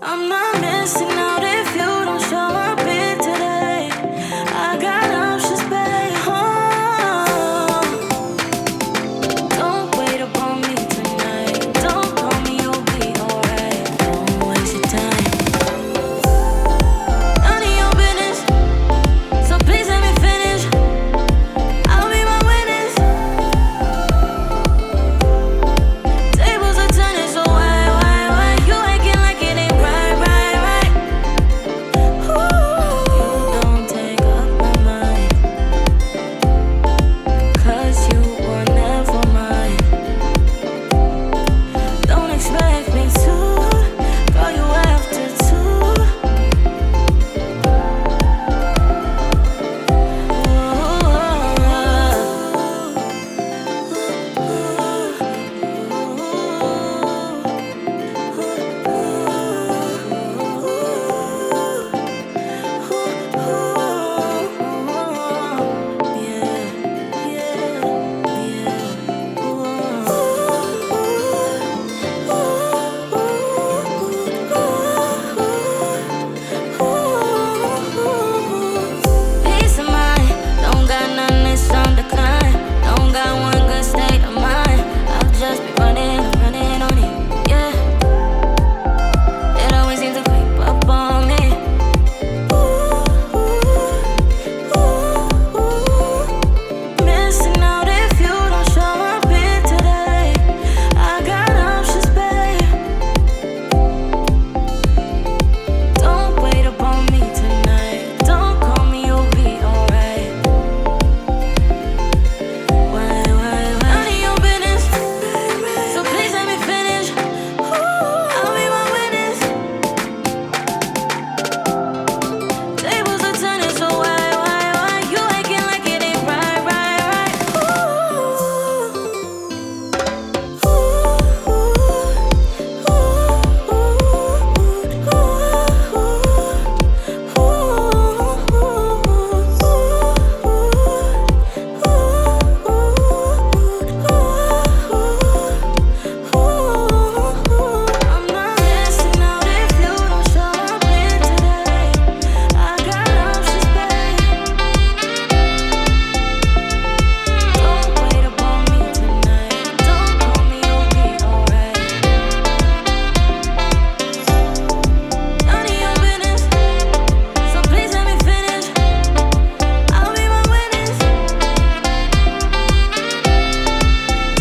I'm not missing out if you don't show up here today. I got options, babe. Oh, don't wait upon me tonight. Don't call me, you'll be alright. Don't waste your time. None of your business, so please let me finish. I'll be my witness. Tables are turning, so why you acting like it ain't right, right, right? Ooh, you don't take up my mind, 'cause you were never mine. Don't expect me to call you after two. Peace of mind, don't got none, it's on decline. Don't got one good state of mind. I've just been running on it, yeah. It always seems to creep up on me. Missing out if you don't show up here today. I got options, babe. Don't wait upon me tonight. Don't call me, you'll be alright. Why? None of your business, so please let me finish. I'll be my witness. Tables are turning, so why you acting like it ain't right, right, right? I'm not missing out if you don't show up here today. I got options, babe. Don't wait upon me tonight. Don't call me, you'll be alright. None of your business, so please let me finish. I'll be my witness.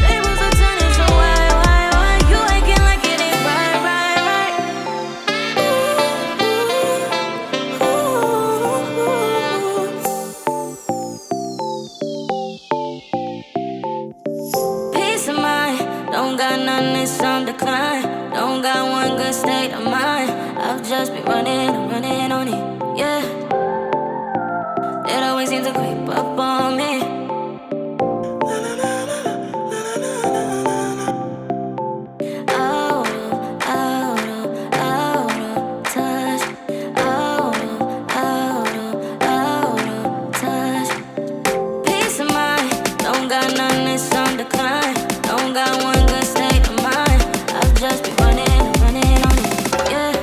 Tables are turning, so why you acting like it ain't right, right, right? Peace of mind, don't got none, it's on decline. Don't got one good state of mind. I've just been running on it, yeah. It always seems to creep up on me. Out of touch. Out of touch. Peace of mind, don't got none, it's on decline. Don't got one good state of mind. I've just been running on it, yeah.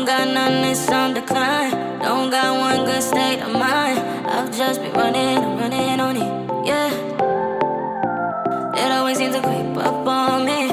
Don't got none, it's on decline. Don't got one good state of mind. I've just been running on it, yeah. It always seems to creep up on me.